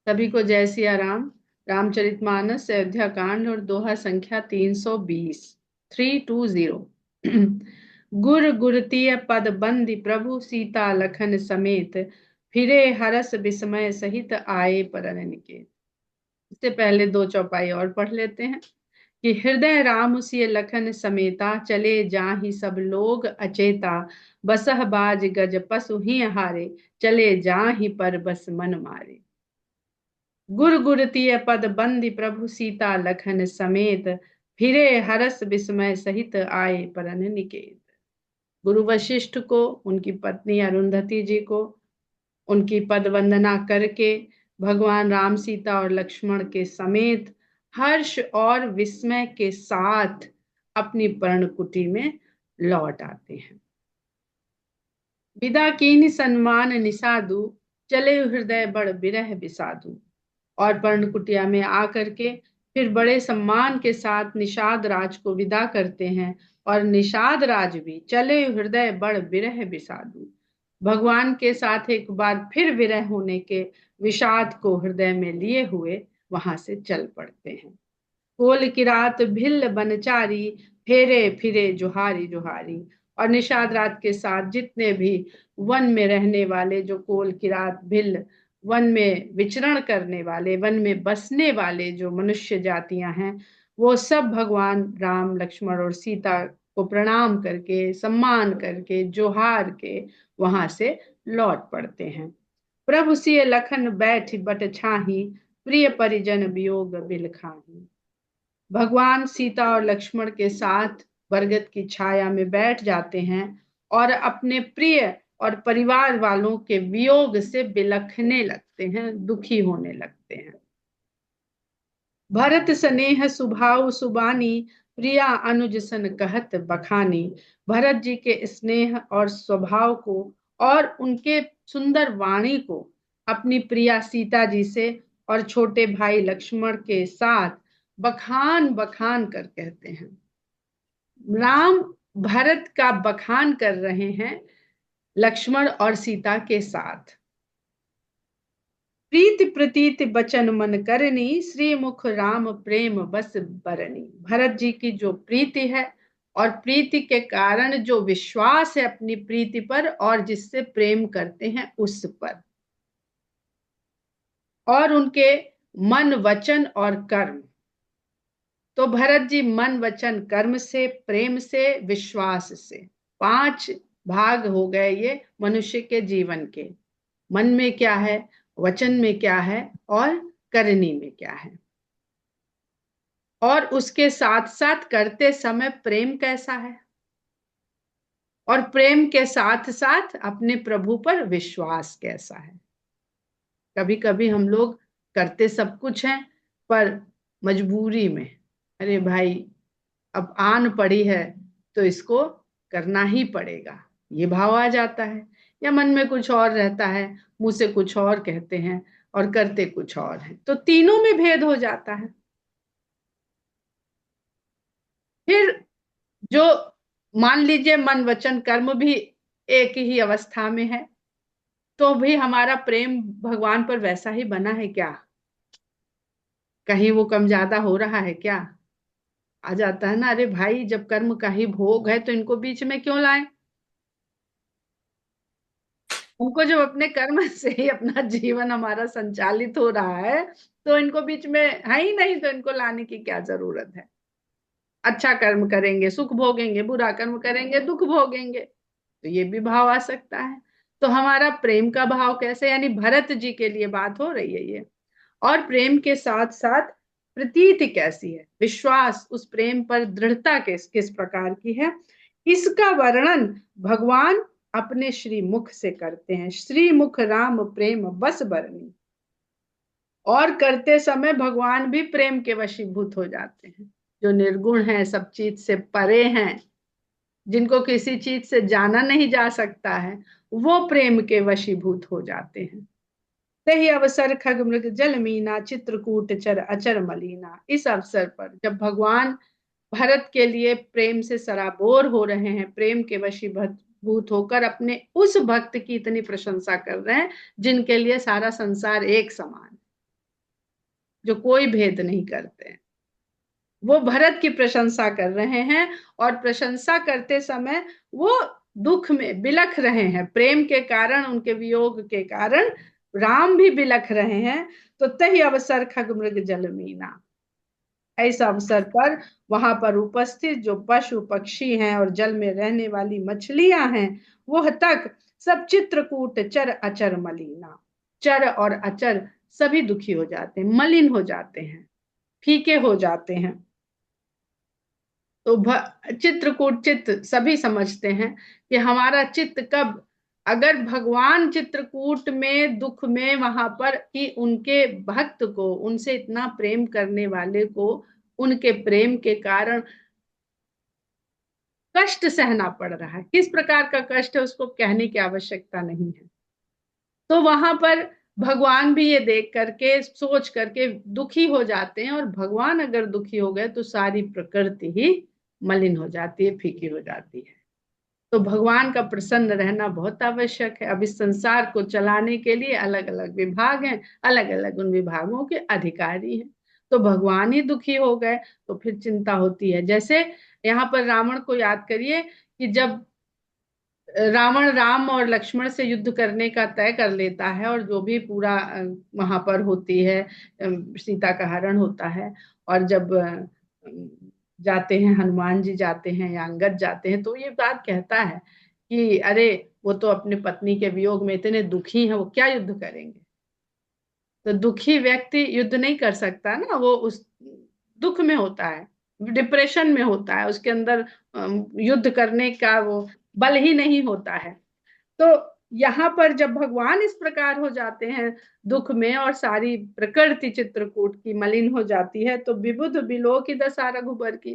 सभी को जय सिया राम। रामचरितमानस अयोध्या कांड और दोहा संख्या 320। 320। गुर गुरतीय पद बंदी प्रभु सीता लखन समेत, फिरे हरस विस्मय सहित आए परन निकेत। इससे पहले दो चौपाई और पढ़ लेते हैं कि हृदय राम सिय लखन समेता, चले जाहि सब लोग अचेता। बसह बाज गज पसु ही हारे, चले जाहि पर बस मन मारे। गुर गुरतीय पद बंदी प्रभु सीता लखन समेत, फिरे हरस विस्मय सहित आए परन निकेत। गुरु वशिष्ठ को, उनकी पत्नी अरुंधति जी को उनकी पद वंदना करके भगवान राम, सीता और लक्ष्मण के समेत हर्ष और विस्मय के साथ अपनी पर्णकुटी में लौट आते हैं। विदा कीन्हि सन्मान निषादु, चले हृदय बड़ बिरह बिसादु। और पर्णकुटिया में आकर के फिर बड़े सम्मान के साथ निषाद राज को विदा करते हैं। और निषाद राज भी चले हृदय बड़ विरह बिसादु, भगवान के साथ एक बार फिर विरह होने के विषाद को हृदय में लिए हुए वहां से चल पड़ते हैं। कोल की रात भिल्ल बनचारी, फेरे फिरे जुहारी जुहारी। और निषाद रात के साथ जितने भी वन में रहने वाले, जो कोल की रात भिल्ल वन में विचरण करने वाले, वन में बसने वाले जो मनुष्य जातियां हैं, वो सब भगवान राम, लक्ष्मण और सीता को प्रणाम करके, सम्मान करके, जोहार के वहां से लौट पड़ते हैं। प्रभु सिय लखन बैठ बट छाही, प्रिय परिजन वियोग बिल खाही। भगवान सीता और लक्ष्मण के साथ बरगद की छाया में बैठ जाते हैं और अपने प्रिय और परिवार वालों के वियोग से बिलखने लगते हैं, दुखी होने लगते हैं। भरत स्नेह सुभाव सुबानी, प्रिया अनुज सन कहत बखानी। भरत जी के स्नेह और स्वभाव को और उनके सुंदर वाणी को अपनी प्रिया सीता जी से और छोटे भाई लक्ष्मण के साथ बखान बखान कर कहते हैं। राम भरत का बखान कर रहे हैं लक्ष्मण और सीता के साथ। प्रीति प्रतीत बचन मन करनी, श्री मुख राम प्रेम बस बरनी। भरत जी की जो प्रीति है और प्रीति के कारण जो विश्वास है अपनी प्रीति पर और जिससे प्रेम करते हैं उस पर, और उनके मन वचन और कर्म। तो भरत जी मन वचन कर्म से, प्रेम से, विश्वास से, 5 भाग हो गए ये मनुष्य के जीवन के। मन में क्या है, वचन में क्या है और करनी में क्या है। और उसके साथ साथ करते समय प्रेम कैसा है, और प्रेम के साथ साथ अपने प्रभु पर विश्वास कैसा है। कभी कभी हम लोग करते सब कुछ हैं पर मजबूरी में, अरे भाई अब आन पड़ी है तो इसको करना ही पड़ेगा, ये भाव आ जाता है। या मन में कुछ और रहता है, मुंह से कुछ और कहते हैं और करते कुछ और है, तो तीनों में भेद हो जाता है। फिर जो मान लीजिए मन वचन कर्म भी एक ही अवस्था में है, तो भी हमारा प्रेम भगवान पर वैसा ही बना है क्या? कहीं वो कम ज्यादा हो रहा है क्या? आ जाता है ना, अरे भाई जब कर्म का ही भोग है तो इनको बीच में क्यों लाएं? उनको जब अपने कर्म से ही अपना जीवन हमारा संचालित हो रहा है तो इनको बीच में है ही नहीं, तो इनको लाने की क्या जरूरत है? अच्छा कर्म करेंगे सुख भोगेंगे, बुरा कर्म करेंगे दुख भोगेंगे, तो ये भी भाव आ सकता है। तो हमारा प्रेम का भाव कैसे, यानी भरत जी के लिए बात हो रही है ये। और प्रेम के साथ साथ प्रतीति कैसी है, विश्वास, उस प्रेम पर दृढ़ता किस किस प्रकार की है, इसका वर्णन भगवान अपने श्री मुख से करते हैं। श्री मुख राम प्रेम बस बरनी। और करते समय भगवान भी प्रेम के वशीभूत हो जाते हैं। जो निर्गुण हैं, सब चीज से परे हैं, जिनको किसी चीज से जाना नहीं जा सकता है, वो प्रेम के वशीभूत हो जाते हैं। तही अवसर खग मृग जल मीना, चित्रकूट चर अचर मलीना। इस अवसर पर जब भगवान भरत के लिए प्रेम से सराबोर हो रहे हैं, प्रेम के वशीभूत होकर अपने उस भक्त की इतनी प्रशंसा कर रहे हैं जिनके लिए सारा संसार एक समान, जो कोई भेद नहीं करते हैं। वो भरत की प्रशंसा कर रहे हैं, और प्रशंसा करते समय वो दुख में बिलख रहे हैं, प्रेम के कारण, उनके वियोग के कारण राम भी बिलख रहे हैं। तो तही अवसर खग मृग जल मीना, ऐसा अवसर पर वहां पर उपस्थित जो पशु पक्षी हैं और जल में रहने वाली मछलियां हैं, वह तक सब चित्रकूट चर अचर मलिना, चर और अचर सभी दुखी हो जाते हैं, मलिन हो जाते हैं, फीके हो जाते हैं। तो चित्रकूट, चित्त सभी समझते हैं कि हमारा चित्त कब, अगर भगवान चित्रकूट में दुख में वहां पर कि उनके भक्त को, उनसे इतना प्रेम करने वाले को उनके प्रेम के कारण कष्ट सहना पड़ रहा है, किस प्रकार का कष्ट है उसको कहने की आवश्यकता नहीं है। तो वहां पर भगवान भी ये देख करके, सोच करके दुखी हो जाते हैं, और भगवान अगर दुखी हो गए तो सारी प्रकृति ही मलिन हो जाती है, फीकी हो जाती है। तो भगवान का प्रसन्न रहना बहुत आवश्यक है। अब इस संसार को चलाने के लिए अलग अलग विभाग हैं, अलग अलग उन विभागों के अधिकारी हैं। तो भगवान ही दुखी हो गए तो फिर चिंता होती है। जैसे यहाँ पर रावण को याद करिए कि जब रावण राम और लक्ष्मण से युद्ध करने का तय कर लेता है, और जो भी पूरा वहां पर होती है, सीता का हरण होता है, और जब जाते हैं, हनुमान जी जाते हैं या अंगद जाते हैं, तो ये बात कहता है कि अरे वो तो अपने पत्नी के वियोग में इतने दुखी हैं, वो क्या युद्ध करेंगे। तो दुखी व्यक्ति युद्ध नहीं कर सकता ना, वो उस दुख में होता है, डिप्रेशन में होता है, उसके अंदर युद्ध करने का वो बल ही नहीं होता है। तो यहाँ पर जब भगवान इस प्रकार हो जाते हैं दुख में, और सारी प्रकृति चित्रकूट की मलिन हो जाती है, तो विबुध बिलो की दशा रघुबर की।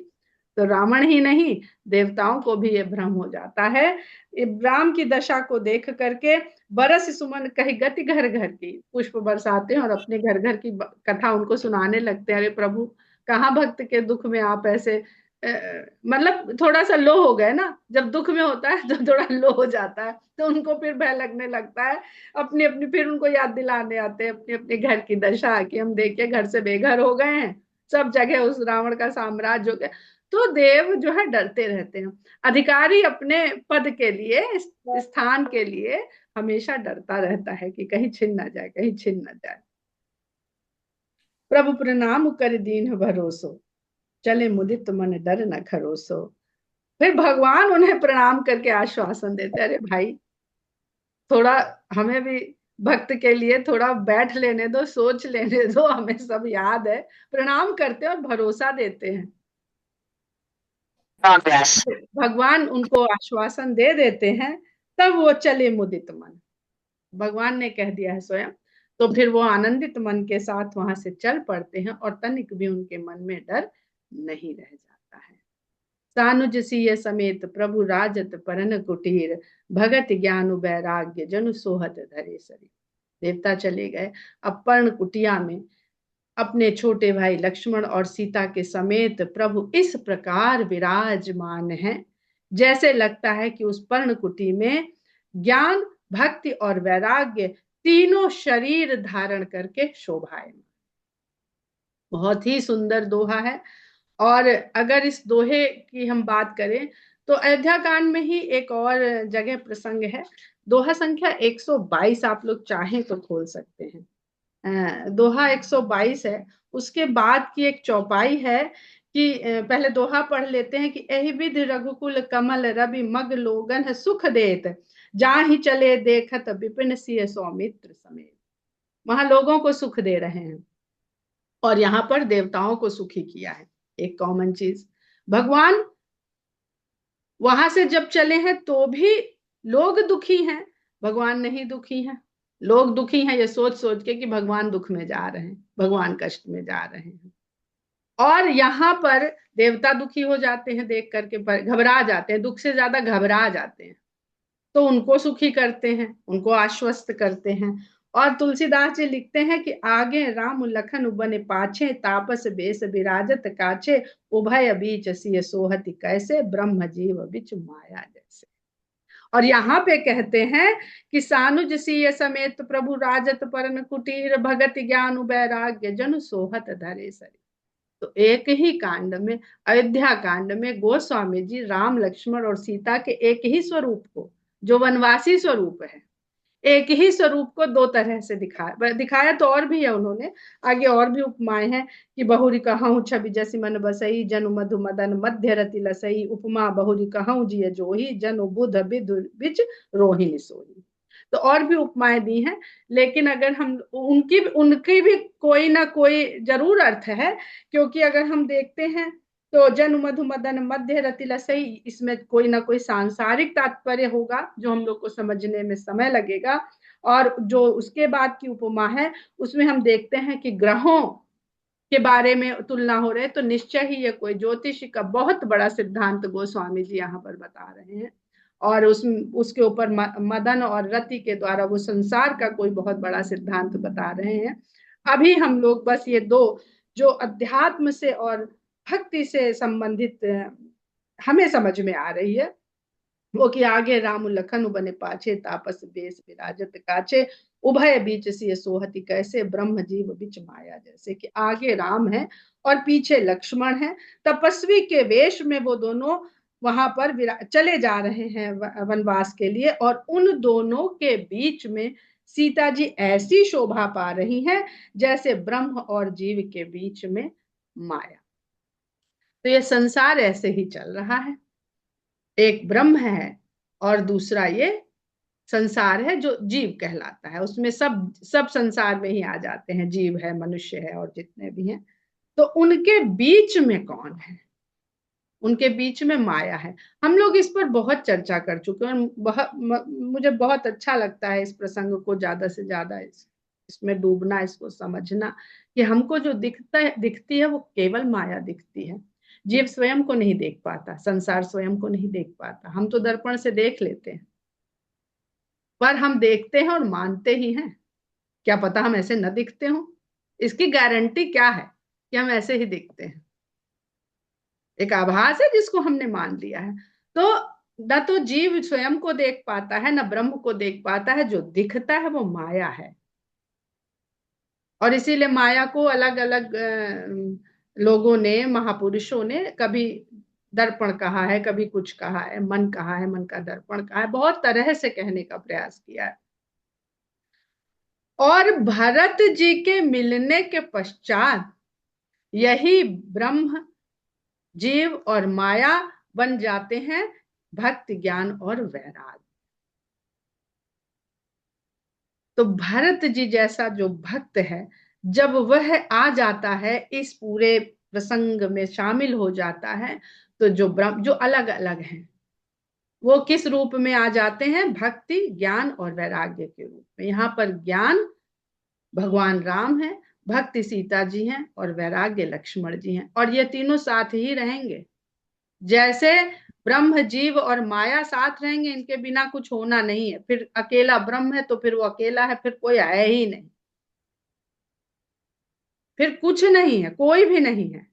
तो रावण ही नहीं, देवताओं को भी ये भ्रम हो जाता है। राम की दशा को देख करके बरस सुमन कही गति घर घर की, पुष्प बरसाते हैं और अपने घर घर की कथा उनको सुनाने लगते हैं। अरे प्रभु, कहाँ भक्त के दुख में आप ऐसे मतलब थोड़ा सा लो हो गए ना, जब दुख में होता है तो थोड़ा लो हो जाता है, तो उनको फिर भय लगने लगता है। अपनी अपनी फिर उनको याद दिलाने आते हैं अपने अपने घर की दशा, कि हम देखिए घर से बेघर हो गए हैं, सब जगह उस रावण का साम्राज्य हो गया। तो देव जो है डरते रहते हैं, अधिकारी अपने पद के लिए, स्थान के लिए हमेशा डरता रहता है कि कहीं छिन ना जाए, कहीं छिन ना जाए। प्रभु प्रणाम कर दीन भरोसो, चले मुदित मन डर न खरोसो। फिर भगवान उन्हें प्रणाम करके आश्वासन देते, अरे भाई थोड़ा हमें भी भक्त के लिए थोड़ा बैठ लेने दो, सोच लेने दो, हमें सब याद है। प्रणाम करते हैं और भरोसा देते हैं। भगवान उनको आश्वासन दे देते हैं, तब वो चले मुदित मन, भगवान ने कह दिया है स्वयं, तो फिर वो आनंदित मन के साथ वहां से चल पड़ते हैं, और तनिक भी उनके मन में डर नहीं रह जाता है। सानुज सिय समेत प्रभु राजत परन कुटीर, भगत ज्ञान वैराग्य जनु सोहत धरे सरी। देवता चले गए। अब पर्ण कुटिया में अपने छोटे भाई लक्ष्मण और सीता के समेत प्रभु इस प्रकार विराजमान हैं, जैसे लगता है कि उस पर्ण कुटी में ज्ञान, भक्ति और वैराग्य तीनों शरीर धारण करके शोभाएं। बहुत ही सुंदर दोहा है। और अगर इस दोहे की हम बात करें तो अयोध्या कांड में ही एक और जगह प्रसंग है। दोहा संख्या 122 आप लोग चाहें तो खोल सकते हैं। दोहा 122 है। उसके बाद की एक चौपाई है कि पहले दोहा पढ़ लेते हैं कि एहि विधि रघुकुल कमल रवि मग लोगन सुख देत, जाहि चले देखत विपिन सिय सौमित्र समेत। वहां लोगों को सुख दे रहे हैं, और यहाँ पर देवताओं को सुखी किया है। एक कॉमन चीज, भगवान वहां से जब चले हैं तो भी लोग दुखी हैं, भगवान नहीं दुखी हैं। लोग दुखी हैं ये सोच सोच के कि भगवान दुख में जा रहे हैं, भगवान कष्ट में जा रहे हैं। और यहाँ पर देवता दुखी हो जाते हैं देख करके, घबरा जाते हैं, दुख से ज्यादा घबरा जाते हैं। तो उनको सुखी करते हैं, उनको आश्वस्त करते हैं। और तुलसीदास जी लिखते हैं कि आगे राम लखन बने पाछे, तापस बेस विराजत काछे, उभय बीच सिय सोहति कैसे, ब्रह्म जीव बिच माया जैसे। और यहाँ पे कहते हैं कि सानुज सिय समेत प्रभु राजत परन कुटीर भगत ज्ञान वैराग्य जन सोहत धरे सरी। तो एक ही कांड में, अयोध्या कांड में, गोस्वामी जी राम लक्ष्मण और सीता के एक ही स्वरूप को, जो वनवासी स्वरूप है, एक ही स्वरूप को दो तरह से दिखाया। दिखाया तो और भी है उन्होंने, आगे और भी उपमाएं हैं कि बहुरी कहूँ छवि जसी मन बसई जनु मधु मदन मध्य रति लसई उपमा बहुरी कहूँ जिय जोही जनु बुध विधु बिच रोहिणी सोही। तो और भी उपमाएं दी हैं, लेकिन अगर हम उनकी उनकी भी कोई ना कोई जरूर अर्थ है, क्योंकि अगर हम देखते हैं तो जन मधु मदन मध्य रति लसई, इसमें कोई ना कोई सांसारिक तात्पर्य होगा जो हम लोग को समझने में समय लगेगा। और जो उसके बाद की उपमा है उसमें हम देखते हैं कि ग्रहों के बारे में तुलना हो रहे, तो निश्चय ही ये कोई ज्योतिष का बहुत बड़ा सिद्धांत गोस्वामी जी यहाँ पर बता रहे हैं। और उसके ऊपर मदन और रति के द्वारा वो संसार का कोई बहुत बड़ा सिद्धांत बता रहे हैं। अभी हम लोग बस ये दो जो अध्यात्म से और भक्ति से संबंधित हमें समझ में आ रही है, वो कि आगे राम लखन बने पाछे तापस बेस विराजत काछे उभय बीच सी सोहति कैसे ब्रह्म जीव बिच माया जैसे। कि आगे राम है और पीछे लक्ष्मण है, तपस्वी के वेश में वो दोनों वहां पर चले जा रहे हैं वनवास के लिए, और उन दोनों के बीच में सीता जी ऐसी शोभा पा रही हैं जैसे ब्रह्म और जीव के बीच में माया। तो ये संसार ऐसे ही चल रहा है, एक ब्रह्म है और दूसरा ये संसार है जो जीव कहलाता है। उसमें सब सब संसार में ही आ जाते हैं, जीव है, मनुष्य है और जितने भी हैं। तो उनके बीच में कौन है? उनके बीच में माया है। हम लोग इस पर बहुत चर्चा कर चुके हैं, मुझे बहुत अच्छा लगता है इस प्रसंग को ज्यादा से ज्यादा इसमें डूबना, इसको समझना कि हमको जो दिखती है वो केवल माया दिखती है। जीव स्वयं को नहीं देख पाता, संसार स्वयं को नहीं देख पाता। हम तो दर्पण से देख लेते हैं, पर हम देखते हैं और मानते ही हैं। क्या पता हम ऐसे न दिखते हो? इसकी गारंटी क्या है कि हम ऐसे ही दिखते हैं? एक आभास है जिसको हमने मान लिया है। तो न तो जीव स्वयं को देख पाता है, न ब्रह्म को देख पाता है। जो दिखता है वो माया है। और इसीलिए माया को अलग अलग लोगों ने, महापुरुषों ने कभी दर्पण कहा है, कभी कुछ कहा है, मन कहा है, मन का दर्पण कहा है, बहुत तरह से कहने का प्रयास किया है। और भरत जी के मिलने के पश्चात यही ब्रह्म, जीव और माया बन जाते हैं भक्ति, ज्ञान और वैराग्य। तो भरत जी जैसा जो भक्त है, जब वह आ जाता है, इस पूरे प्रसंग में शामिल हो जाता है, तो जो ब्रह्म, जो अलग अलग हैं, वो किस रूप में आ जाते हैं? भक्ति, ज्ञान और वैराग्य के रूप में। यहाँ पर ज्ञान भगवान राम है, भक्ति सीता जी हैं और वैराग्य लक्ष्मण जी हैं। और ये तीनों साथ ही रहेंगे। जैसे ब्रह्म, जीव और माया साथ रहेंगे, इनके बिना कुछ होना नहीं है। फिर अकेला ब्रह्म है तो फिर वो अकेला है, फिर कोई है ही नहीं, फिर कुछ नहीं है, कोई भी नहीं है।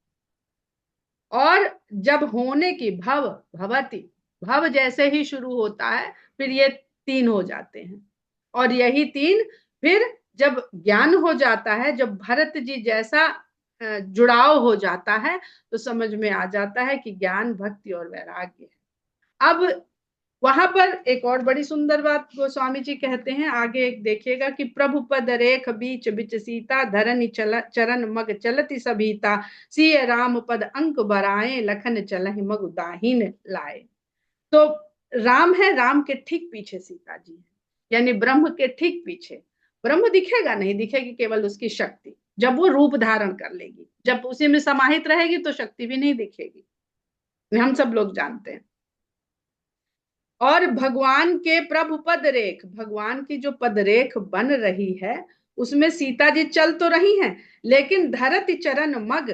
और जब होने की भव भवती, भव जैसे ही शुरू होता है, फिर ये तीन हो जाते हैं। और यही तीन फिर जब ज्ञान हो जाता है, जब भरत जी जैसा जुड़ाव हो जाता है, तो समझ में आ जाता है कि ज्ञान, भक्ति और वैराग्य है। अब वहां पर एक और बड़ी सुंदर बात गोस्वामी जी कहते हैं, आगे एक देखिएगा कि प्रभु पद रेख बीच बिच सीता धरनी चरण मग चलती सभीता सिय राम पद अंक बराए लखन चलहि मग दाहिन लाए। तो राम है, राम के ठीक पीछे सीता जी है, यानी ब्रह्म के ठीक पीछे। ब्रह्म दिखेगा नहीं, दिखेगी केवल उसकी शक्ति। जब वो रूप धारण कर लेगी, जब उसी में समाहित रहेगी, तो शक्ति भी नहीं दिखेगी, हम सब लोग जानते हैं। और भगवान के प्रभु पद रेख, भगवान की जो पदरेख बन रही है, उसमें सीता जी चल तो रही हैं, लेकिन धरती चरण मग,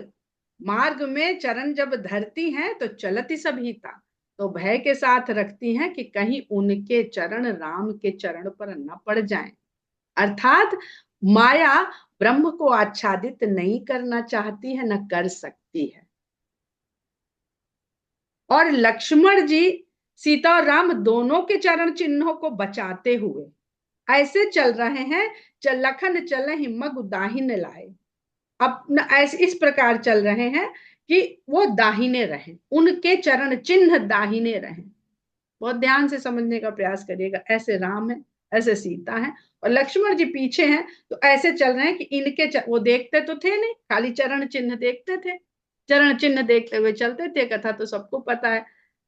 मार्ग में चरण जब धरती हैं तो चलती सभीता, तो भय के साथ रखती हैं कि कहीं उनके चरण राम के चरण पर न पड़ जाएं। अर्थात माया ब्रह्म को आच्छादित नहीं करना चाहती है, न कर सकती है। और लक्ष्मण जी सीता और राम दोनों के चरण चिन्हों को बचाते हुए ऐसे चल रहे हैं, चल लखन चले हिम्मत दाहिने लाए। अब ऐसे इस प्रकार चल रहे हैं कि वो दाहिने रहें, उनके चरण चिन्ह दाहिने रहें। बहुत ध्यान से समझने का प्रयास करिएगा। ऐसे राम है, ऐसे सीता है, और लक्ष्मण जी पीछे हैं, तो ऐसे चल रहे हैं कि वो देखते तो थे नहीं, खाली चरण चिन्ह देखते थे, चरण चिन्ह देखते हुए चलते थे। कथा तो सबको पता है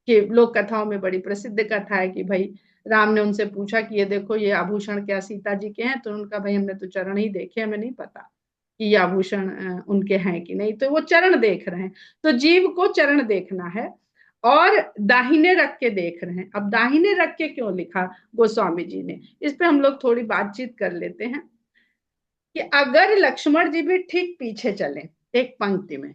कि लोक कथाओं में बड़ी प्रसिद्ध कथा है कि भाई राम ने उनसे पूछा कि ये देखो ये आभूषण क्या सीता जी के हैं, तो उनका भाई हमने तो चरण ही देखे, हमें नहीं पता कि ये आभूषण उनके हैं कि नहीं, तो वो चरण देख रहे हैं। तो जीव को चरण देखना है और दाहिने रख के देख रहे हैं। अब दाहिने रख के क्यों लिखा गोस्वामी जी ने, इस पे हम लोग थोड़ी बातचीत कर लेते हैं कि अगर लक्ष्मण जी भी ठीक पीछे चले एक पंक्ति में,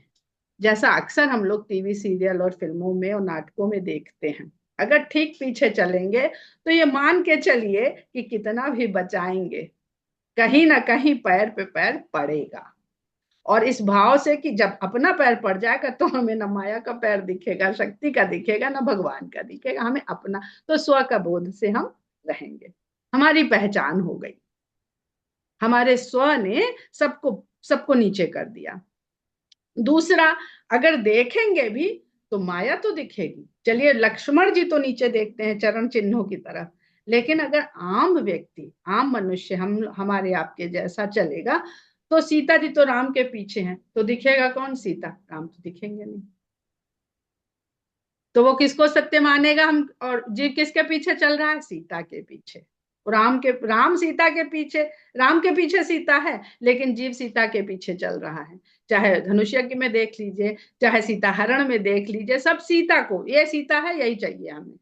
जैसा अक्सर हम लोग टीवी सीरियल और फिल्मों में और नाटकों में देखते हैं, अगर ठीक पीछे चलेंगे तो ये मान के चलिए कि कितना भी बचाएंगे, कहीं ना कहीं पैर पे पैर पड़ेगा। और इस भाव से कि जब अपना पैर पड़ जाएगा तो हमें ना माया का पैर दिखेगा, शक्ति का दिखेगा, ना भगवान का दिखेगा, हमें अपना, तो स्व का बोध से हम रहेंगे। हमारी पहचान हो गई, हमारे स्व ने सबको सबको नीचे कर दिया। दूसरा, अगर देखेंगे भी तो माया तो दिखेगी। चलिए लक्ष्मण जी तो नीचे देखते हैं चरण चिन्हों की तरफ, लेकिन अगर आम व्यक्ति, आम मनुष्य, हम हमारे आपके जैसा चलेगा, तो सीता जी तो राम के पीछे हैं, तो दिखेगा कौन? सीता। राम तो दिखेंगे नहीं, तो वो किसको सत्य मानेगा? हम, और जीव किसके पीछे चल रहा है? सीता के पीछे। राम सीता के पीछे, राम के पीछे सीता है, लेकिन जीव सीता के पीछे चल रहा है। चाहे धनुष यज्ञ में देख लीजिए, चाहे सीता हरण में देख लीजिए, सब सीता को, ये सीता है यही चाहिए हमें।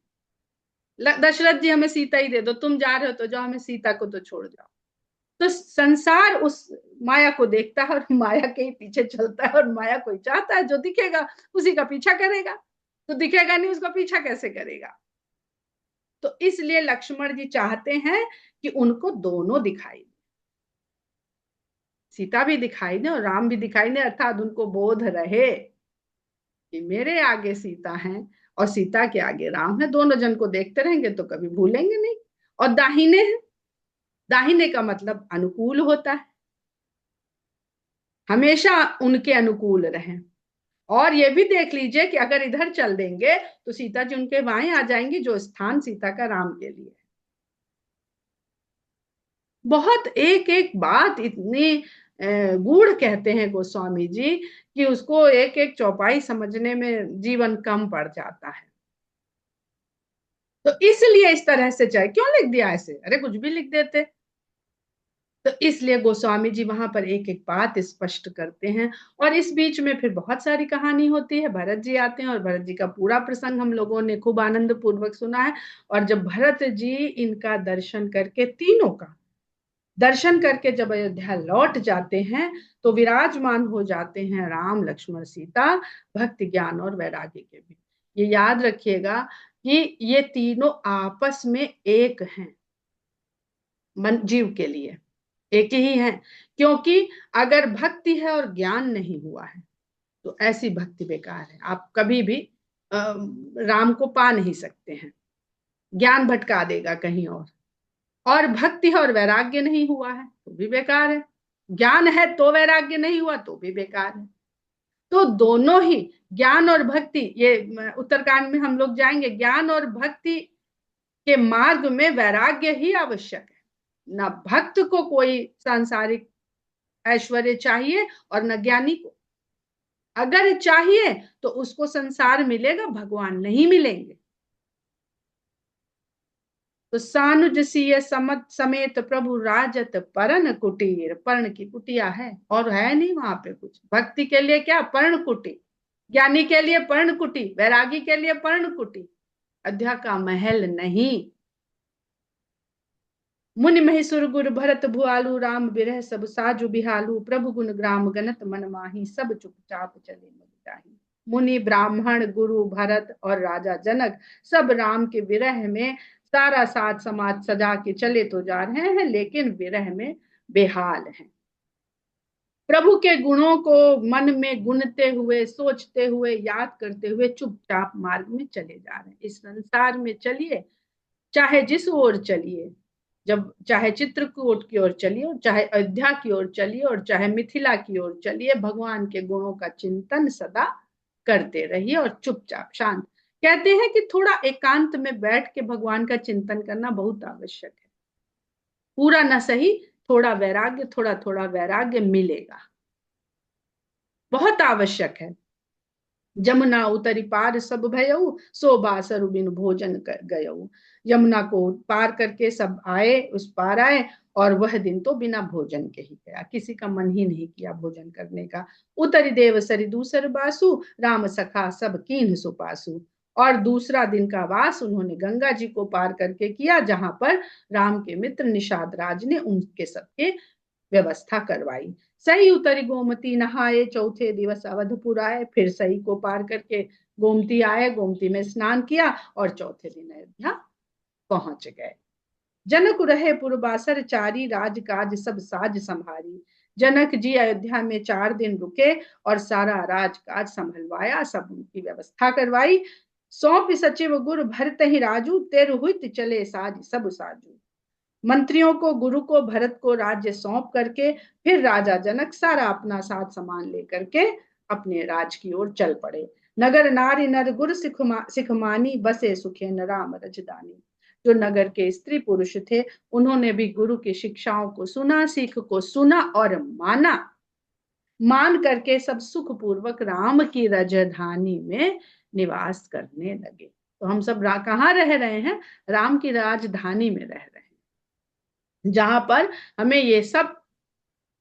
दशरथ जी हमें सीता ही दे दो, तुम जा रहे हो तो जाओ, हमें सीता को तो छोड़ जाओ। तो संसार उस माया को देखता है और माया के ही पीछे चलता है, और माया कोई चाहता है जो दिखेगा उसी का पीछा करेगा, तो दिखेगा नहीं उसका पीछा कैसे करेगा? तो इसलिए लक्ष्मण जी चाहते हैं कि उनको दोनों दिखाई दे, सीता भी दिखाई दे और राम भी दिखाई दे, अर्थात उनको बोध रहे कि मेरे आगे सीता है और सीता के आगे राम है, दोनों जन को देखते रहेंगे तो कभी भूलेंगे नहीं। और दाहिने है, दाहिने का मतलब अनुकूल होता है, हमेशा उनके अनुकूल रहें। और ये भी देख लीजिए कि अगर इधर चल देंगे तो सीता जी उनके बाएं आ जाएंगी, जो स्थान सीता का राम के लिए। बहुत एक एक बात इतनी गूढ़ कहते हैं गोस्वामी जी कि उसको एक एक चौपाई समझने में जीवन कम पड़ जाता है। तो इसलिए इस तरह से चाहे क्यों लिख दिया ऐसे, अरे कुछ भी लिख देते। तो इसलिए गोस्वामी जी वहां पर एक एक बात स्पष्ट करते हैं। और इस बीच में फिर बहुत सारी कहानी होती है, भरत जी आते हैं और भरत जी का पूरा प्रसंग हम लोगों ने खूब आनंद पूर्वक सुना है। और जब भरत जी इनका दर्शन करके, तीनों का दर्शन करके जब अयोध्या लौट जाते हैं, तो विराजमान हो जाते हैं राम लक्ष्मण सीता, भक्ति ज्ञान और वैराग्य के भी। ये याद रखिएगा कि ये तीनों आपस में एक हैं, मन जीव के लिए एक ही है। क्योंकि अगर भक्ति है और ज्ञान नहीं हुआ है तो ऐसी भक्ति बेकार है, आप कभी भी राम को पा नहीं सकते हैं, ज्ञान भटका देगा कहीं और भक्ति है और वैराग्य नहीं हुआ है तो भी बेकार है, ज्ञान है तो वैराग्य नहीं हुआ तो भी बेकार है। तो दोनों ही, ज्ञान और भक्ति, ये उत्तरकांड में हम लोग जाएंगे, ज्ञान और भक्ति के मार्ग में वैराग्य ही आवश्यक है। न भक्त को कोई सांसारिक ऐश्वर्य चाहिए और न ज्ञानी को। अगर चाहिए तो उसको संसार मिलेगा, भगवान नहीं मिलेंगे। तो सानुज सीय समत समेत प्रभु राजत परण कुटीर, पर्ण की कुटिया है और है नहीं वहां पे कुछ। भक्ति के लिए क्या? पर्ण कुटी। ज्ञानी के लिए पर्ण कुटी, वैरागी के लिए पर्ण कुटी, अयोध्या का महल नहीं। मुनि महेश्वर गुरु भरत भुआलु, राम बिरह सब साजु बिहालू, प्रभु गुण ग्राम गणत मन माही, सब चुपचाप चले मगजाही। मुनि ब्राह्मण गुरु भरत और राजा जनक सब राम के विरह में सारा साज समाज सजा के चले तो जा रहे हैं, लेकिन विरह में बेहाल हैं। प्रभु के गुणों को मन में गुनते हुए, सोचते हुए, याद करते हुए चुपचाप मार्ग में चले जा रहे हैं। इस संसार में चलिए, चाहे जिस ओर चलिए, जब चाहे चित्रकूट की ओर चलिए, चाहे अयोध्या की ओर चलिए, और चाहे मिथिला की ओर चलिए, भगवान के गुणों का चिंतन सदा करते रहिए और चुपचाप शांत। कहते हैं कि थोड़ा एकांत में बैठ के भगवान का चिंतन करना बहुत आवश्यक है। पूरा न सही, थोड़ा वैराग्य, थोड़ा थोड़ा वैराग्य मिलेगा, बहुत आवश्यक है। जमुना उतरी पार सब भयऊ, सो बासरु बिन भोजन कर गयऊ। यमुना को पार करके सब आए, उस पार आए, और वह दिन तो बिना भोजन के ही गया, किसी का मन ही नहीं किया भोजन करने का। उतरी देव सरी दूसर बासु, राम सखा सब कीन्ह सुपासु। और दूसरा दिन का वास उन्होंने गंगा जी को पार करके किया, जहां पर राम के मित्र निषाद राज ने उनके सबके व्यवस्था करवाई। सही उतरी गोमती नहाए, चौथे दिवस अवधपुर आए। फिर सही को पार करके गोमती आए, गोमती में स्नान किया, और चौथे दिन अयोध्या पहुंच गए। जनक रहे पुरबासर चारी, राजकाज सब साज संभारी। जनक जी अयोध्या में 4 दिन रुके और सारा राजकाज संभलवाया, सब उनकी व्यवस्था करवाई। सौंप सचिव गुरु भरत ही राजू, तेरु हुइत चले साज सब साजू। मंत्रियों को, गुरु को, भरत को राज्य सौंप करके फिर राजा जनक सारा अपना साथ सामान लेकर के अपने राज की ओर चल पड़े। नगर नारी नर गुर सिखमानी, बसे सुखे न राम रजदानी। जो नगर के स्त्री पुरुष थे, उन्होंने भी गुरु की शिक्षाओं को सुना, सीख को सुना और माना। मान करके सब सुख पूर्वक राम की राजधानी में निवास करने लगे। तो हम सब कहाँ रह रहे हैं? राम की राजधानी में रह रहे हैं, जहां पर हमें ये सब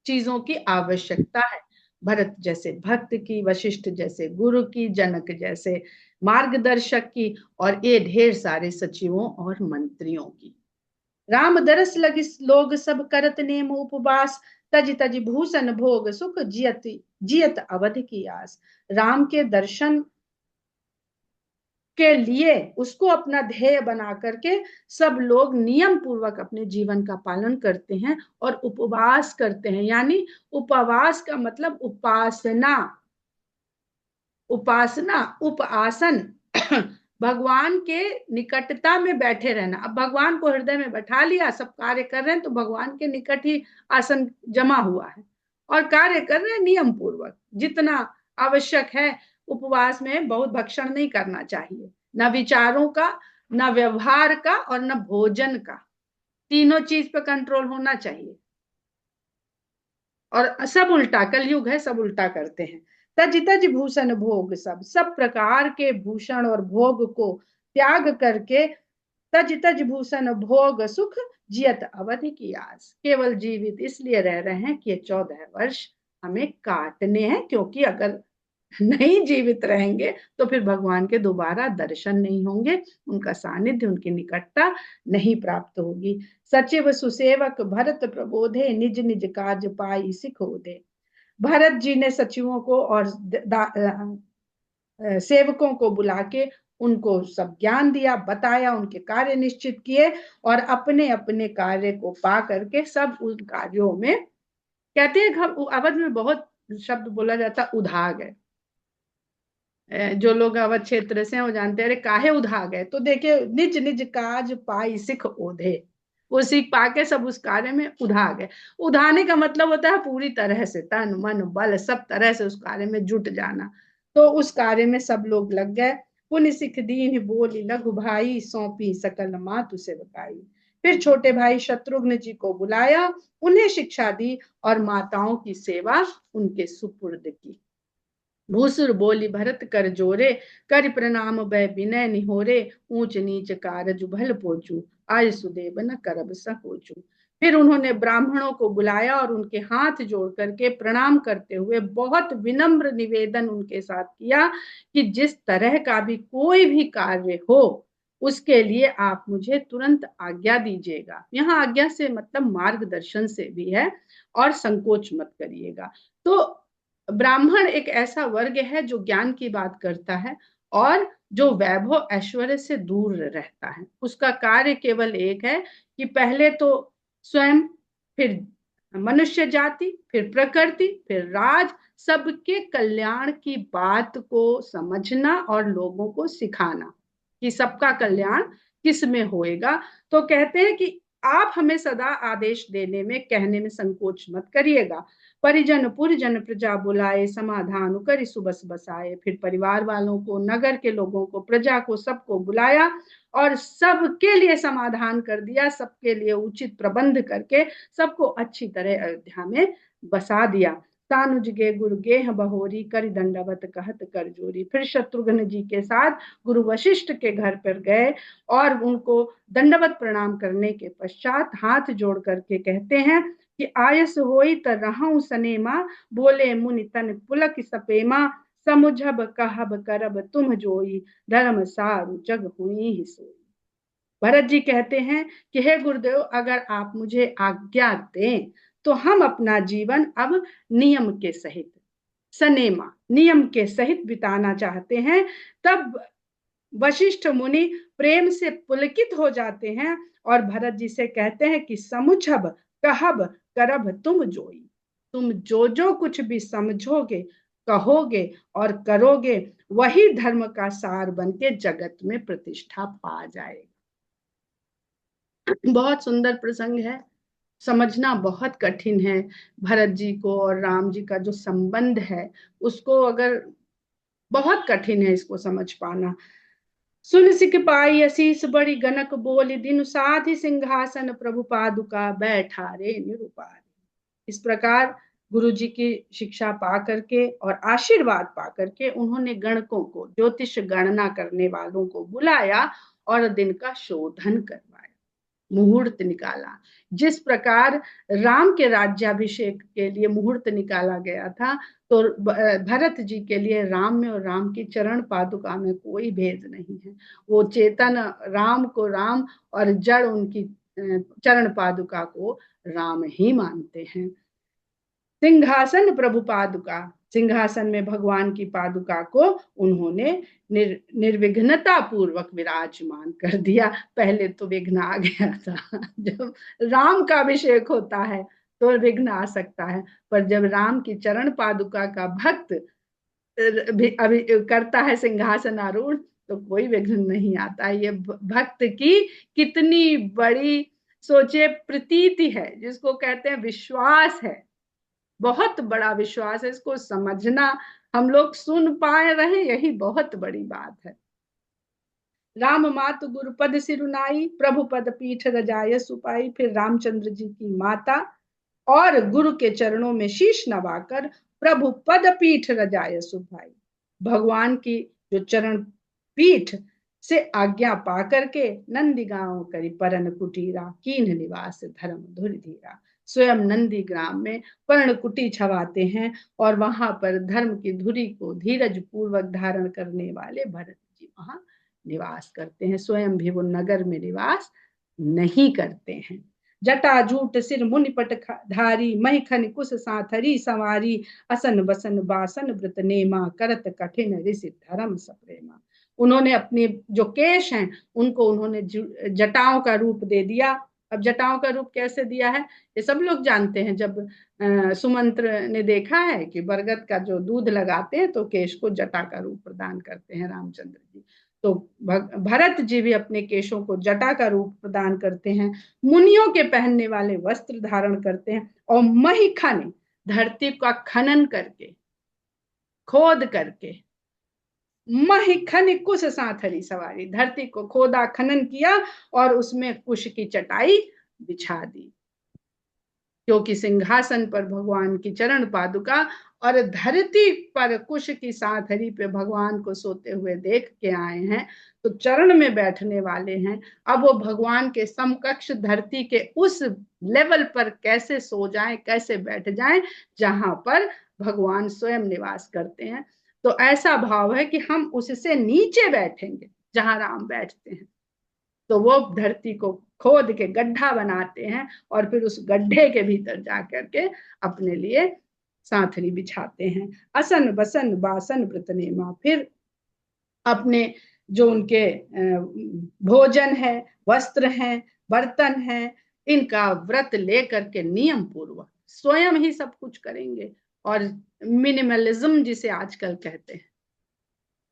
चीजों की आवश्यकता है। भरत जैसे भक्त की, वशिष्ठ जैसे गुरु की, जनक जैसे मार्गदर्शक की, और ये ढेर सारे सचिवों और मंत्रियों की। राम दरस लगी लोग सब करत नेम उपवास, तज तज भूषण भोग सुख जियत जियत अवध की आस। राम के दर्शन के लिए उसको अपना ध्येय बना करके सब लोग नियम पूर्वक अपने जीवन का पालन करते हैं और उपवास करते हैं। यानी उपवास का मतलब उपासना, उपासना, उपासन भगवान के निकटता में बैठे रहना। अब भगवान को हृदय में बैठा लिया, सब कार्य कर रहे हैं, तो भगवान के निकट ही आसन जमा हुआ है और कार्य कर रहे हैं नियम पूर्वक, जितना आवश्यक है। उपवास में बहुत भक्षण नहीं करना चाहिए, न विचारों का, न व्यवहार का, और न भोजन का। तीनों चीज पे कंट्रोल होना चाहिए। और सब उल्टा, कलयुग है, सब उल्टा करते हैं। तज तज भूषण भोग, सब सब प्रकार के भूषण और भोग को त्याग करके तज तज भूषण भोग सुख जियत अवधि की आस। केवल जीवित इसलिए रह रहे हैं कि ये 14 वर्ष हमें काटने हैं, क्योंकि अगर नहीं जीवित रहेंगे तो फिर भगवान के दोबारा दर्शन नहीं होंगे, उनका सानिध्य, उनकी निकटता नहीं प्राप्त होगी। सचिव सुसेवक भरत प्रबोधे, निज निज काज पाई सिखोदे। भरत जी ने सचिवों को और सेवकों को बुला के उनको सब ज्ञान दिया, बताया, उनके कार्य निश्चित किए, और अपने अपने कार्य को पा करके सब उन कार्यों में, कहते हैं अवध में बहुत शब्द बोला जाता, उधा गए। जो लोग अवध क्षेत्र से हैं वो जानते हैं, अरे काहे उधा गए, तो देखिए निज निज काज पाई सिख ओधे, वो सीख पाके सब उस कार्य में उधा गए। उधाने का मतलब होता है पूरी तरह से तन मन बल सब तरह से उस कार्य में जुट जाना। तो उस कार्य में सब लोग लग गए। पुण्य सिख दीन बोली लघु भाई, सौंपी सकल मातु सेवकाई। फिर छोटे भाई शत्रुघ्न जी को बुलाया, उन्हें शिक्षा दी और माताओं की सेवा उनके सुपुर्द की। भूसुर बोली भरत कर जोरे, कर प्रणाम बै विनय निहोरे। ऊंच नीच कारज भल पोचू, आज सुदेव न करब सकोचू। फिर उन्होंने ब्राह्मणों को बुलाया और उनके हाथ जोड़ करके प्रणाम करते हुए बहुत विनम्र निवेदन उनके साथ किया कि जिस तरह का भी कोई भी कार्य हो उसके लिए आप मुझे तुरंत आज्ञा दीजिएगा। यहाँ आज्ञा से मतलब मार्गदर्शन से भी है, और संकोच मत करिएगा। तो ब्राह्मण एक ऐसा वर्ग है जो ज्ञान की बात करता है और जो वैभव ऐश्वर्य से दूर रहता है। उसका कार्य केवल एक है कि पहले तो स्वयं, फिर मनुष्य जाति, फिर प्रकृति, फिर राज, सबके कल्याण की बात को समझना और लोगों को सिखाना कि सबका कल्याण किस में होएगा। तो कहते हैं कि आप हमें सदा आदेश देने में, कहने में संकोच मत करिएगा। परिजन पुरजन प्रजा बुलाए, समाधान करि सुबस बसाए। फिर परिवार वालों को, नगर के लोगों को, प्रजा को, सबको बुलाया और सबके लिए समाधान कर दिया, सबके लिए उचित प्रबंध करके सबको अच्छी तरह अयोध्या में बसा दिया। तानुज गे गुरु गेह बहोरी, कर दंडवत कहत कर जोरी। फिर शत्रुघ्न जी के साथ गुरु वशिष्ठ के घर पर गए और उनको दंडवत प्रणाम करने के पश्चात हाथ जोड़ करके कहते हैं कि आयस होई त रहूं सनेमा, बोले मुनि तन पुलक सपेमा। समुझब कहब करब तुम जोई, धर्म सारु जग हुई ही सोई। भरत जी कहते हैं कि हे गुरुदेव, अगर आप मुझे आज्ञा दें तो हम अपना जीवन अब नियम के सहित, सनेमा नियम के सहित बिताना चाहते हैं। तब वशिष्ठ मुनि प्रेम से पुलकित हो जाते हैं और भरत जी से कहते हैं कि समुझब कहब करब तुम जोई। तुम जो जो कुछ भी समझोगे, कहोगे और करोगे, वही धर्म का सार बन के जगत में प्रतिष्ठा पा जाएगा। बहुत सुंदर प्रसंग है, समझना बहुत कठिन है। भरत जी को और राम जी का जो संबंध है, उसको अगर, बहुत कठिन है इसको समझ पाना। सुन सिख पाई असीस बड़ी गनक बोली, दिन साधि सिंहासन प्रभु पादुका बैठा रे निरुपारी। इस प्रकार गुरु जी की शिक्षा पा करके और आशीर्वाद पा करके उन्होंने गणकों को, ज्योतिष गणना करने वालों को बुलाया और दिन का शोधन करवाया, मुहूर्त निकाला। जिस प्रकार राम के राज्याभिषेक के लिए मुहूर्त निकाला गया था, तो भरत जी के लिए राम में और राम की चरण पादुका में कोई भेद नहीं है। वो चेतन राम को राम और जड़ उनकी चरण पादुका को राम ही मानते हैं। सिंहासन प्रभु पादुका, सिंहासन में भगवान की पादुका को उन्होंने निर्विघ्नता पूर्वक विराजमान कर दिया। पहले तो विघ्न आ गया था, जब राम का अभिषेक होता है तो विघ्न आ सकता है, पर जब राम की चरण पादुका का भक्त अभी करता है सिंहासन आरूढ़, तो कोई विघ्न नहीं आता। ये भक्त की कितनी बड़ी, सोचे, प्रतीति है, जिसको कहते हैं विश्वास है, बहुत बड़ा विश्वास है। इसको समझना, हम लोग सुन पाए रहे, यही बहुत बड़ी बात है। राम मातु गुरु पद सिरुनाई, प्रभु पद पीठ रजाय सुपाई। फिर रामचंद्र जी की माता और गुरु के चरणों में शीश नवाकर प्रभु पद पीठ रजाय सुपाई। भगवान की जो चरण पीठ से आज्ञा पा करके नंदी गांव करी परन कुटीरा, कीन निवास धर्म धुर धीरा। स्वयं नंदी ग्राम में पर्णकुटी छवाते हैं और वहां पर धर्म की धुरी को धीरज पूर्वक धारण करने वाले भरत जी वहां निवास करते हैं। स्वयं भी वो नगर में निवास नहीं करते हैं। जटा जूट सिर मुनिपट धारी, मही खन कुश साथरी सवारी। असन बसन बासन व्रत नेमा, करत कठिन ऋषि धर्म सप्रेमा। उन्होंने अपने जो केश हैं उनको उन्होंने जटाओं का रूप दे दिया। अब जटाओं का रूप कैसे दिया है ये सब लोग जानते हैं। जब सुमंत्र ने देखा है कि बरगद का जो दूध लगाते हैं तो केश को जटा का रूप प्रदान करते हैं रामचंद्र जी, तो भरत जी भी अपने केशों को जटा का रूप प्रदान करते हैं। मुनियों के पहनने वाले वस्त्र धारण करते हैं और मही खन, धरती का खनन करके, खोद करके, मही खन कुश साथरी सवारी, धरती को खोदा, खनन किया और उसमें कुश की चटाई बिछा दी। क्योंकि सिंहासन पर भगवान की चरण पादुका और धरती पर कुश की साथरी पे भगवान को सोते हुए देख के आए हैं, तो चरण में बैठने वाले हैं। अब वो भगवान के समकक्ष धरती के उस लेवल पर कैसे सो जाएं, कैसे बैठ जाएं जहां पर भगवान स्वयं निवास करते हैं। तो ऐसा भाव है कि हम उससे नीचे बैठेंगे जहां राम बैठते हैं। तो वो धरती को खोद के गड्ढा बनाते हैं और फिर उस गड्ढे के भीतर जा करके अपने लिए साथरी बिछाते हैं। असन बसन बासन व्रत नेमा, फिर अपने जो उनके भोजन है, वस्त्र हैं, बर्तन हैं, इनका व्रत लेकर के नियम पूर्वक स्वयं ही सब कुछ करेंगे। और मिनिमलिज्म जिसे आजकल कहते हैं,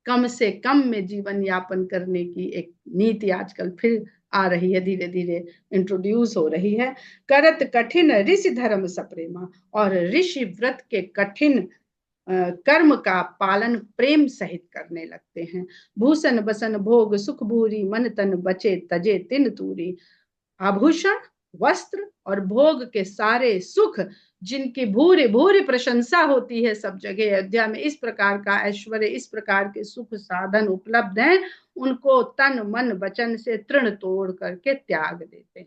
कम से कम में जीवन यापन करने की एक नीति आजकल फिर आ रही है, धीरे धीरे इंट्रोड्यूस हो रही है। करत कठिन ऋषि धर्म सप्रेमा, और ऋषि व्रत के कठिन कर्म का पालन प्रेम सहित करने लगते हैं। भूषण बसन भोग सुख भूरी, मन तन बचे तजे तिन तूरी। आभूषण, वस्त्र और भोग के सारे सुख, जिनकी भूरी भूरी प्रशंसा होती है सब जगह, अयोध्या में इस प्रकार का ऐश्वर्य, इस प्रकार के सुख साधन उपलब्ध हैं, उनको तन मन वचन से तृण तोड़ करके त्याग देते हैं।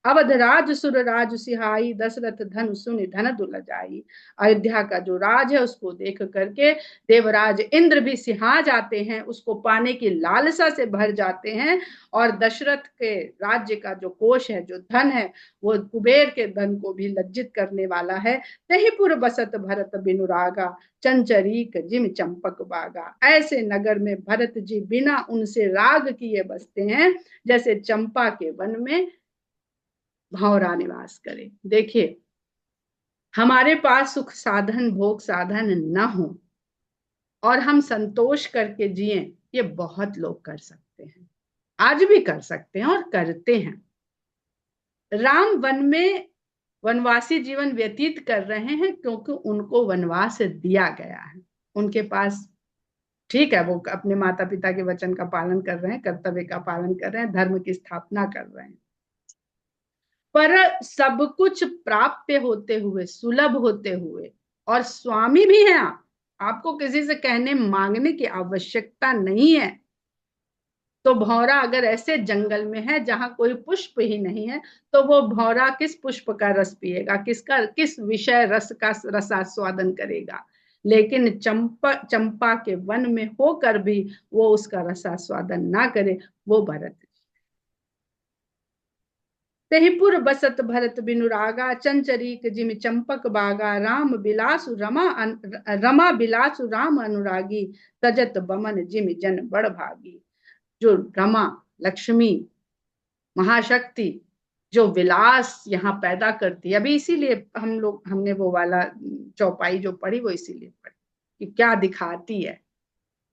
अवध राज सुर राज सिहाई, दशरथ धन सुनि धन दुल जाई। अयोध्या का जो राज है उसको देख करके देवराज इंद्र भी सिहा जाते हैं, उसको पाने की लालसा से भर जाते हैं। और दशरथ के राज्य का जो कोष है, जो धन है, वो कुबेर के धन को भी लज्जित करने वाला है। तहिपुर बसत भरत बिनुरागा, चंचरीक जिम चंपक बागा। ऐसे नगर में भरत जी बिना उनसे राग किए बसते हैं, जैसे चंपा के वन में भंवरा निवास करे। देखिए, हमारे पास सुख साधन भोग साधन न हो और हम संतोष करके जिए, ये बहुत लोग कर सकते हैं, आज भी कर सकते हैं और करते हैं। राम वन में वनवासी जीवन व्यतीत कर रहे हैं क्योंकि उनको वनवास दिया गया है। उनके पास, ठीक है, वो अपने माता पिता के वचन का पालन कर रहे हैं, कर्तव्य का पालन कर रहे हैं, धर्म की स्थापना कर रहे हैं, पर सब कुछ प्राप्य होते हुए, सुलभ होते हुए, और स्वामी भी हैं आप, आपको किसी से कहने मांगने की आवश्यकता नहीं है। तो भौरा अगर ऐसे जंगल में है जहां कोई पुष्प ही नहीं है, तो वो भौरा किस पुष्प का रस पिएगा, किस विषय रस का रसास्वादन करेगा। लेकिन चंपा के वन में होकर भी वो उसका रसास्वादन ना करे, वो भरत। तहिपुर बसत भरत बिनुरागा, चंचरीक जिम चंपक बागा। रमा बिलासु राम अनुरागी, तजत बमन जिम जन बड़ भागी। जो रमा, लक्ष्मी, महाशक्ति, जो विलास यहाँ पैदा करती है, अभी इसीलिए हमने वो वाला चौपाई जो पढ़ी वो इसीलिए पढ़ी कि क्या दिखाती है,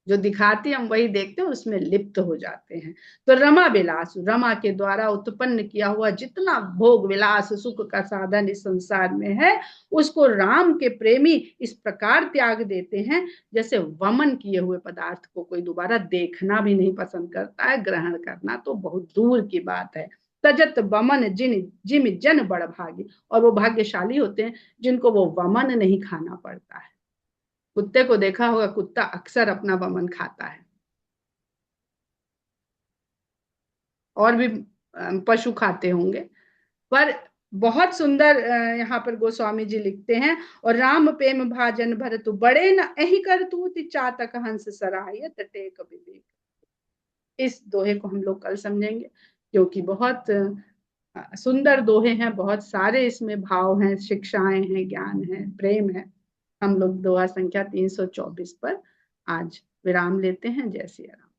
जो दिखाती हम वही देखते हैं, उसमें लिप्त हो जाते हैं। तो रमा विलास, रमा के द्वारा उत्पन्न किया हुआ जितना भोग विलास सुख का साधन इस संसार में है, उसको राम के प्रेमी इस प्रकार त्याग देते हैं जैसे वमन किए हुए पदार्थ को कोई दोबारा देखना भी नहीं पसंद करता है, ग्रहण करना तो बहुत दूर की बात है। तजत बमन जिम जन बड़ भागी, और वो भाग्यशाली होते हैं जिनको वो वमन नहीं खाना पड़ता है। कुत्ते को देखा होगा, कुत्ता अक्सर अपना वमन खाता है, और भी पशु खाते होंगे। पर बहुत सुंदर यहाँ पर गोस्वामी जी लिखते हैं, और राम प्रेम भाजन भरत बड़े न एहि कर तूत चातक हंस सराय टेक विवेक। इस दोहे को हम लोग कल समझेंगे, क्योंकि बहुत सुंदर दोहे हैं, बहुत सारे इसमें भाव हैं, शिक्षाएं हैं, ज्ञान है, प्रेम है। हम लोग दोहा संख्या 324 पर आज विराम लेते हैं। जय सिया राम।